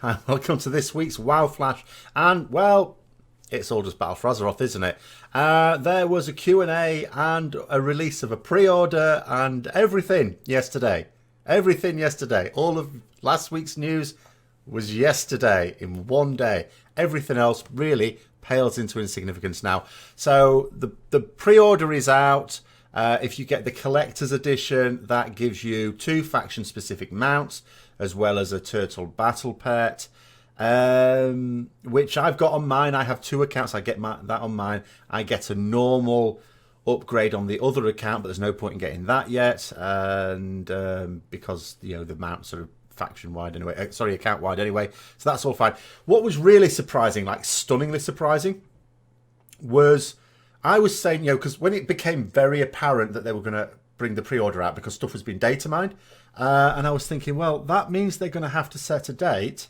and welcome to this week's WoW Flash. And, well, it's all just Battle for Azeroth, isn't it? There was a Q&A and a release of a pre-order and everything yesterday. Everything yesterday. All of last week's news was yesterday in one day. Everything else really pales into insignificance now. So the pre-order is out. If you get the collector's edition, that gives you 2 faction-specific mounts, as well as a turtle battle pet, which I've got on mine. I have 2 accounts. I get that on mine. I get a normal upgrade on the other account, but there's no point in getting that yet, and because the mounts are faction-wide anyway. Account-wide anyway. So that's all fine. What was really surprising, like stunningly surprising, was I was saying, because when it became very apparent that they were going to bring the pre-order out because stuff was being data mined, and I was thinking, well, that means they're going to have to set a date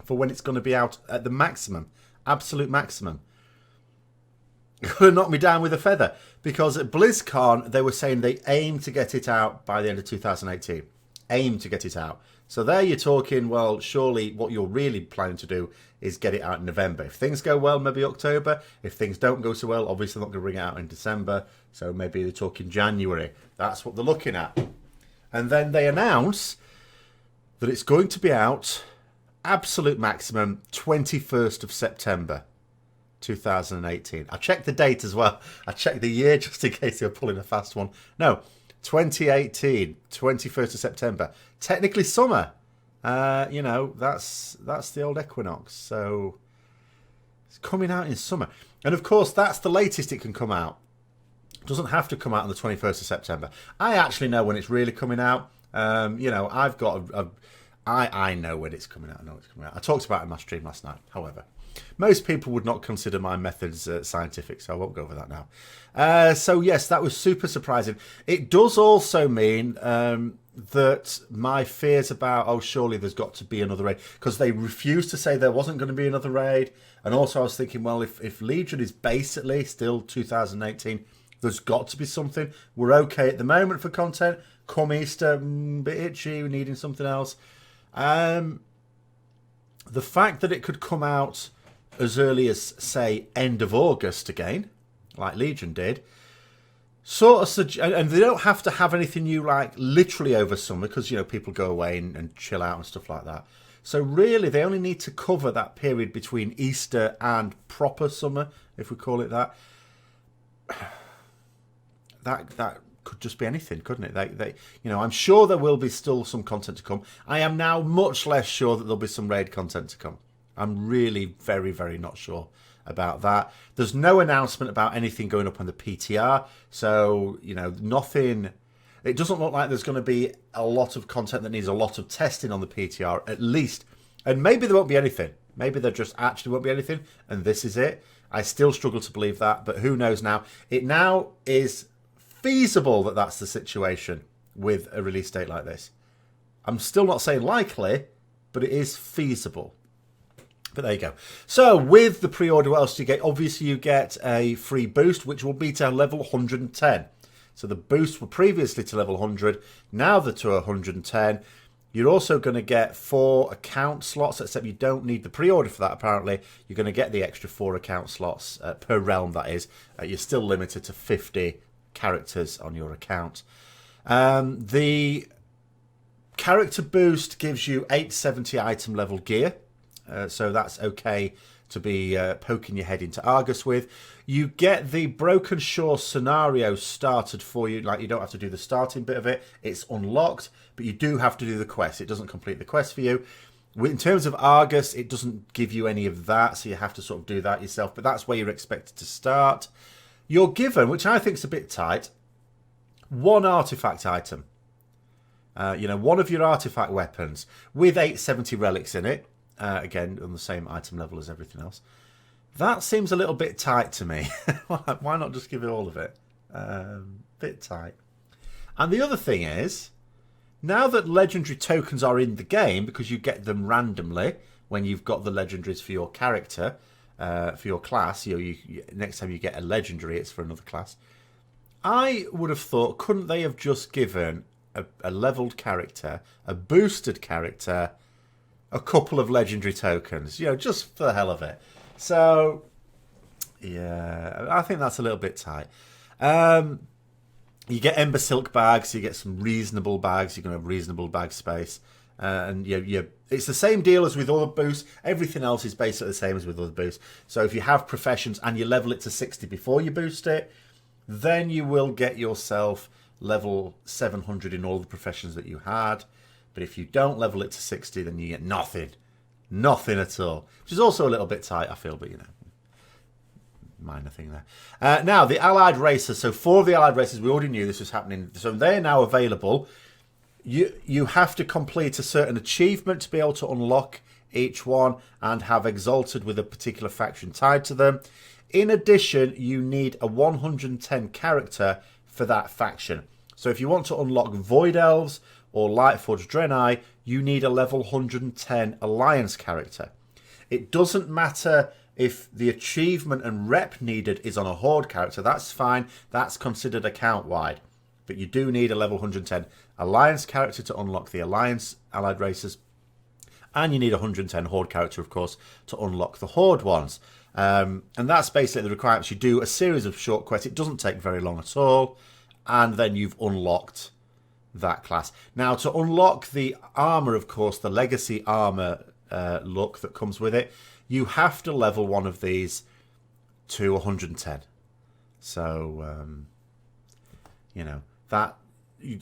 for when it's going to be out at the maximum, absolute maximum. It could have knocked me down with a feather, because at BlizzCon, they were saying they aim to get it out by the end of 2018. Aim to get it out. So there you're talking, well, surely what you're really planning to do is get it out in November. If things go well, maybe October. If things don't go so well, obviously they're not going to bring it out in December. So maybe they're talking January. That's what they're looking at. And then they announce that it's going to be out, absolute maximum, 21st of September, 2018. I checked the date as well. I checked the year just in case they were pulling a fast one. No, 2018, 21st of September. Technically summer. That's the old equinox. So it's coming out in summer. And of course, that's the latest it can come out. It doesn't have to come out on the 21st of September. I actually know when it's really coming out. I've got I know when it's coming out. I know it's coming out. I talked about it in my stream last night. However, most people would not consider my methods scientific, so I won't go over that now. So yes, that was super surprising. It does also mean that my fears about, surely there's got to be another raid, because they refused to say there wasn't going to be another raid. And also I was thinking, well, if Legion is basically still 2018, there's got to be something. We're okay at the moment for content. Come Easter, bit itchy, we're needing something else. The fact that it could come out as early as, say, end of August again, like Legion did, sort of and they don't have to have anything new like literally over summer, because people go away and chill out and stuff like that. So really, they only need to cover that period between Easter and proper summer, if we call it that. That could just be anything, couldn't it? I'm sure there will be still some content to come. I am now much less sure that there'll be some raid content to come. I'm really very, very not sure about that. There's no announcement about anything going up on the PTR, so nothing. It doesn't look like there's going to be a lot of content that needs a lot of testing on the PTR, at least. And maybe there won't be anything. Maybe there just actually won't be anything, and this is it. I still struggle to believe that, but who knows now? It now is feasible that that's the situation with a release date like this. I'm still not saying likely, but it is feasible. But there you go. So with the pre-order, what else do you get? Obviously, you get a free boost, which will be to level 110. So the boosts were previously to level 100. Now they're to 110. You're also going to get 4 account slots, except you don't need the pre-order for that, apparently. You're going to get the extra 4 account slots per realm, that is. You're still limited to 50 characters on your account. The character boost gives you 870 item level gear. So that's okay to be poking your head into Argus with. You get the Broken Shore scenario started for you. Like, you don't have to do the starting bit of it. It's unlocked, but you do have to do the quest. It doesn't complete the quest for you. In terms of Argus, it doesn't give you any of that, so you have to sort of do that yourself. But that's where you're expected to start. You're given, which I think is a bit tight, 1 artifact item. One of your artifact weapons with 870 relics in it. Again, on the same item level as everything else. That seems a little bit tight to me. Why not just give it all of it? Bit tight. And the other thing is, now that legendary tokens are in the game, because you get them randomly when you've got the legendaries for your character, for your class, next time you get a legendary, it's for another class. I would have thought, couldn't they have just given a leveled character, a boosted character, a couple of legendary tokens, just for the hell of it. So, yeah, I think that's a little bit tight. You get Ember Silk bags, you get some reasonable bags, you're going to have reasonable bag space. And it's the same deal as with other boosts. Everything else is basically the same as with other boosts. So if you have professions and you level it to 60 before you boost it, then you will get yourself level 700 in all the professions that you had. But if you don't level it to 60, then you get nothing. Nothing at all. Which is also a little bit tight, I feel, but minor thing there. Now, the allied races. So 4 of the allied races, we already knew this was happening. So they're now available. You have to complete a certain achievement to be able to unlock each one and have Exalted with a particular faction tied to them. In addition, you need a 110 character for that faction. So if you want to unlock Void Elves or Lightforged Draenei, you need a level 110 Alliance character. It doesn't matter if the achievement and rep needed is on a Horde character. That's fine. That's considered account-wide. But you do need a level 110 Alliance character to unlock the Alliance allied races. And you need a 110 Horde character, of course, to unlock the Horde ones. And that's basically the requirements. You do a series of short quests. It doesn't take very long at all. And then you've unlocked that class. Now, to unlock the armor, of course, the legacy armor look that comes with it, you have to level one of these to 110. So, that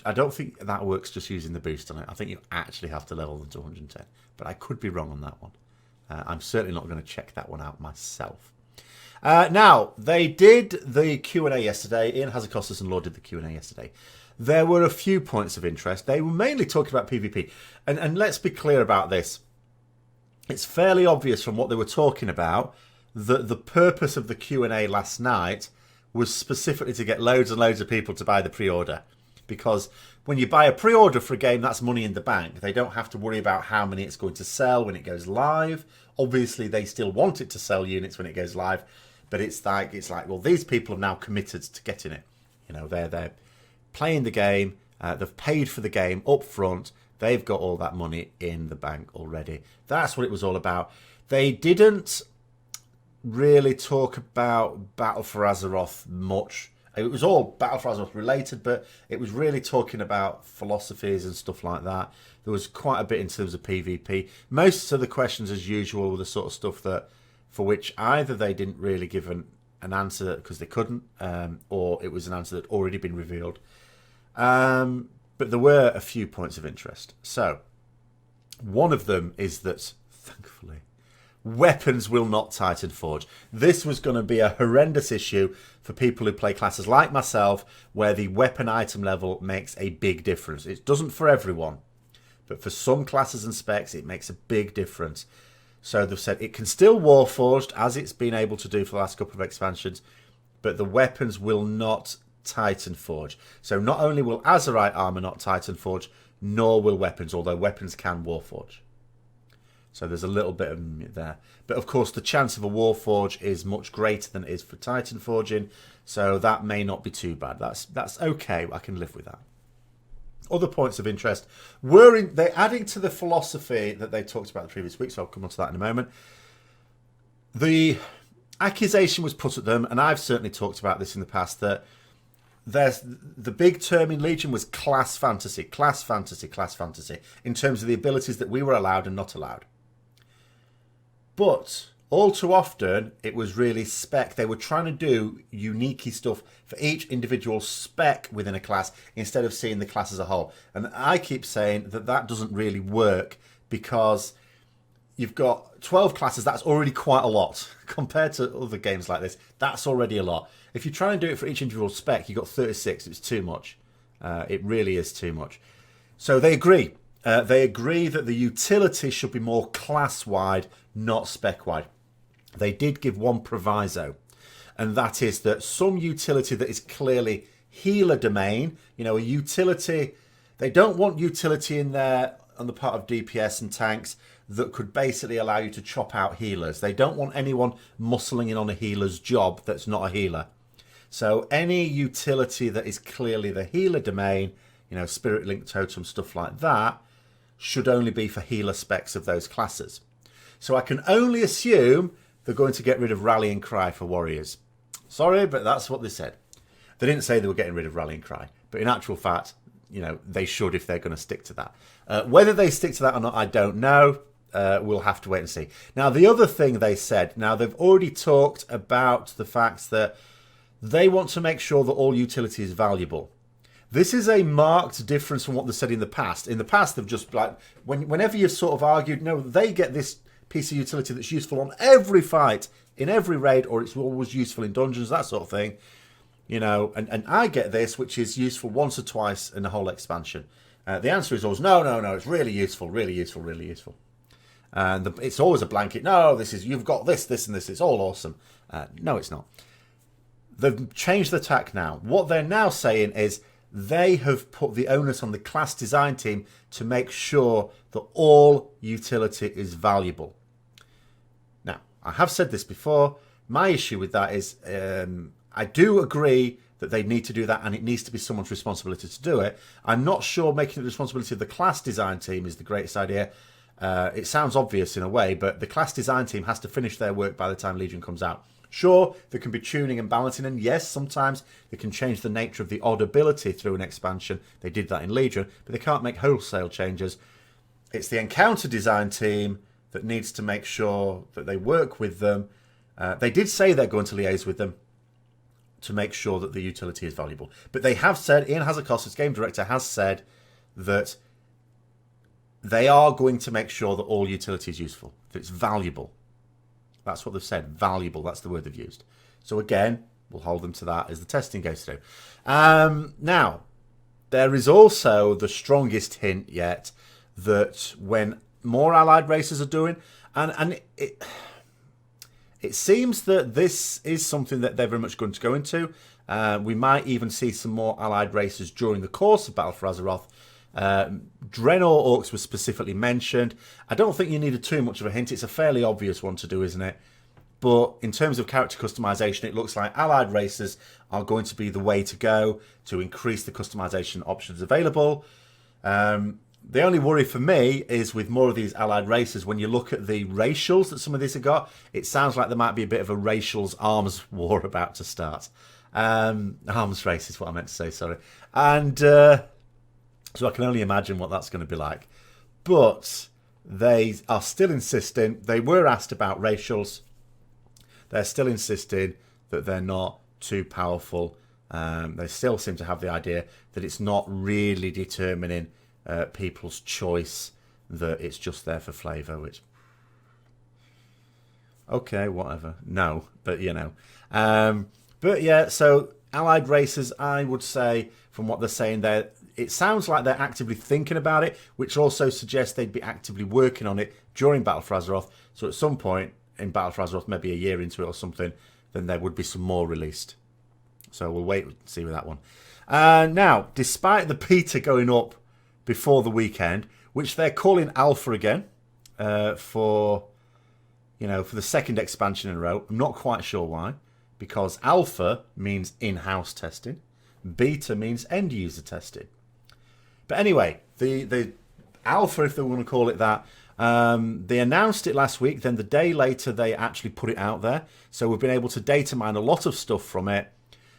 I don't think that works just using the boost on it. I think you actually have to level them to 110. But I could be wrong on that one. I'm certainly not going to check that one out myself. Now, they did the Q&A yesterday. Ian Hazakostas and Law did the Q&A yesterday. There were a few points of interest. They were mainly talking about PvP. And let's be clear about this. It's fairly obvious from what they were talking about that the purpose of the Q&A last night was specifically to get loads and loads of people to buy the pre-order. Because when you buy a pre-order for a game, that's money in the bank. They don't have to worry about how many it's going to sell when it goes live. Obviously, they still want it to sell units when it goes live. But it's like, well, these people have now committed to getting it. They're playing the game. They've paid for the game up front. They've got all that money in the bank already. That's what it was all about. They didn't really talk about Battle for Azeroth much. It was all Battle for Azeroth related, but it was really talking about philosophies and stuff like that. There was quite a bit in terms of PvP. Most of the questions, as usual, were the sort of stuff that for which either they didn't really give an answer because they couldn't, or it was an answer that had already been revealed. But there were a few points of interest. So, one of them is that, thankfully, weapons will not Titan Forge. This was going to be a horrendous issue for people who play classes like myself, where the weapon item level makes a big difference. It doesn't for everyone, but for some classes and specs, it makes a big difference. So they've said it can still Warforged, as it's been able to do for the last couple of expansions, but the weapons will not Titan Forge. So not only will Azerite armor not Titan Forge, nor will weapons, although weapons can Warforge. So there's a little bit of there. But of course, the chance of a Warforge is much greater than it is for Titan Forging, so that may not be too bad. That's okay. I can live with that. Other points of interest were they're adding to the philosophy that they talked about the previous week, so I'll come on to that in a moment. The accusation was put at them, and I've certainly talked about this in the past, that there's the big term in Legion was class fantasy, in terms of the abilities that we were allowed and not allowed. But all too often, it was really spec. They were trying to do unique stuff for each individual spec within a class instead of seeing the class as a whole. And I keep saying that doesn't really work because you've got 12 classes. That's already quite a lot compared to other games like this. That's already a lot. If you try and do it for each individual spec, you've got 36. It's too much. It really is too much. So they agree. They agree that the utility should be more class-wide, not spec-wide. They did give one proviso, and that is that some utility that is clearly healer domain, a utility, they don't want utility in there on the part of DPS and tanks that could basically allow you to chop out healers. They don't want anyone muscling in on a healer's job that's not a healer. So any utility that is clearly the healer domain, Spirit Link Totem, stuff like that, should only be for healer specs of those classes. So I can only assume they're going to get rid of Rallying Cry for warriors. Sorry, but that's what they said. They didn't say they were getting rid of Rallying Cry, but in actual fact, they should if they're going to stick to that. Whether they stick to that or not, I don't know. We'll have to wait and see. Now, the other thing they said, now they've already talked about the fact that they want to make sure that all utility is valuable. This is a marked difference from what they said in the past. In the past, they've just, like, whenever you've sort of argued, no, they get this piece of utility that's useful on every fight, in every raid, or it's always useful in dungeons, that sort of thing. And I get this, which is useful once or twice in the whole expansion. The answer is always, no, it's really useful, really useful, really useful. And it's always a blanket, no, you've got this, and this, it's all awesome. No, it's not. They've changed the tack now. What they're now saying is they have put the onus on the class design team to make sure that all utility is valuable. Now, I have said this before. My issue with that is I do agree that they need to do that and it needs to be someone's responsibility to do it. I'm not sure making it the responsibility of the class design team is the greatest idea. It sounds obvious in a way, but the class design team has to finish their work by the time Legion comes out. Sure, there can be tuning and balancing, and yes, sometimes they can change the nature of the odd ability through an expansion. They did that in Legion, but they can't make wholesale changes. It's the encounter design team that needs to make sure that they work with them. They did say they're going to liaise with them to make sure that the utility is valuable. But they have said, Ian Hazakos, game director, has said that they are going to make sure that all utility is useful, that it's valuable. That's what they've said, valuable, that's the word they've used. So again, we'll hold them to that as the testing goes through. Now, there is also the strongest hint yet that when more allied races are doing, and it seems that this is something that they're very much going to go into. We might even see some more allied races during the course of Battle for Azeroth. Draenor Orcs was specifically mentioned. I don't think you needed too much of a hint. It's a fairly obvious one to do, isn't it? But in terms of character customization, it looks like allied races are going to be the way to go to increase the customization options available. The only worry for me is with more of these allied races, when you look at the racials that some of these have got, it sounds like there might be a bit of a racials arms war about to start. Arms race is what I meant to say, sorry. And so I can only imagine what that's going to be like. But they are still insisting, they were asked about racials, they're still insisting that they're not too powerful. They still seem to have the idea that it's not really determining people's choice, that it's just there for flavour, which, okay, whatever. No, but but yeah, so allied races, I would say, from what they're saying there, it sounds like they're actively thinking about it, which also suggests they'd be actively working on it during Battle for Azeroth. So at some point in Battle for Azeroth, maybe a year into it or something, then there would be some more released. So we'll wait and see with that one. Now, despite the beta going up before the weekend, which they're calling Alpha again for the second expansion in a row, I'm not quite sure why, because Alpha means in-house testing, Beta means end-user testing. But anyway, the Alpha, if they want to call it that, they announced it last week. Then the day later, they actually put it out there. So we've been able to data mine a lot of stuff from it.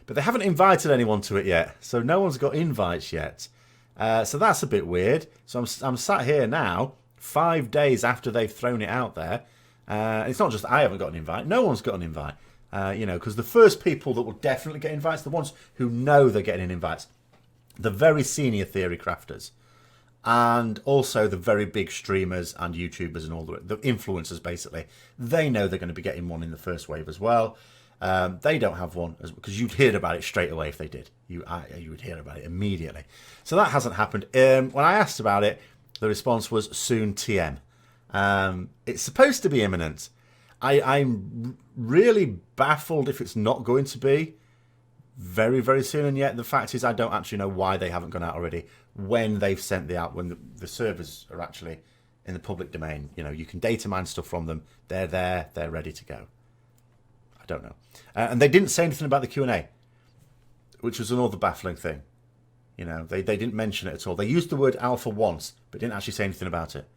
But they haven't invited anyone to it yet. So no one's got invites yet. So that's a bit weird. So I'm sat here now, 5 days after they've thrown it out there. It's not just I haven't got an invite. No one's got an invite. Because the first people that will definitely get invites, the ones who know they're getting invites, the very senior theory crafters, and also the very big streamers and YouTubers and all the influencers, basically. They know they're going to be getting one in the first wave as well. They don't have one, because you'd hear about it straight away if they did. You would hear about it immediately. So that hasn't happened. When I asked about it, the response was soon TM. It's supposed to be imminent. I'm really baffled if it's not going to be very, very soon. And yet the fact is I don't actually know why they haven't gone out already when they've sent when the servers are actually in the public domain. You can data mine stuff from them. They're there. They're ready to go. I don't know. And they didn't say anything about the Q&A, which was another baffling thing. You know, they didn't mention it at all. They used the word alpha once, but didn't actually say anything about it.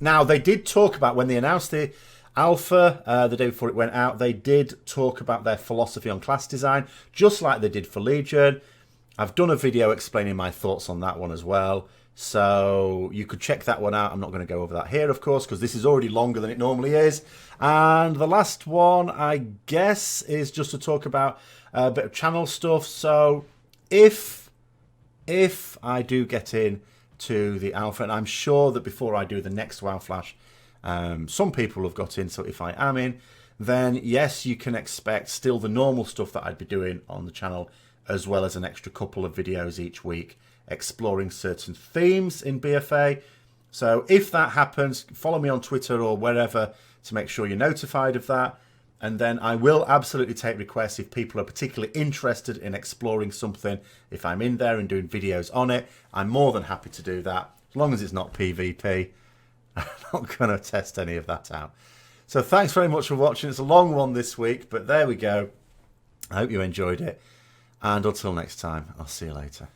Now, they did talk about, when they announced the alpha the day before it went out, they did talk about their philosophy on class design, just like they did for Legion. I've done a video explaining my thoughts on that one as well, so you could check that one out. I'm not going to go over that here, of course, because this is already longer than it normally is. And the last one, I guess, is just to talk about a bit of channel stuff. So if I do get in to the alpha, and I'm sure that before I do the next WoW Flash, some people have got in, so if I am in, then yes, you can expect still the normal stuff that I'd be doing on the channel, as well as an extra couple of videos each week exploring certain themes in BFA. So if that happens, follow me on Twitter or wherever to make sure you're notified of that. And then I will absolutely take requests if people are particularly interested in exploring something. If I'm in there and doing videos on it, I'm more than happy to do that, as long as it's not PvP. I'm not going to test any of that out. So thanks very much for watching. It's a long one this week, but there we go. I hope you enjoyed it. And until next time, I'll see you later.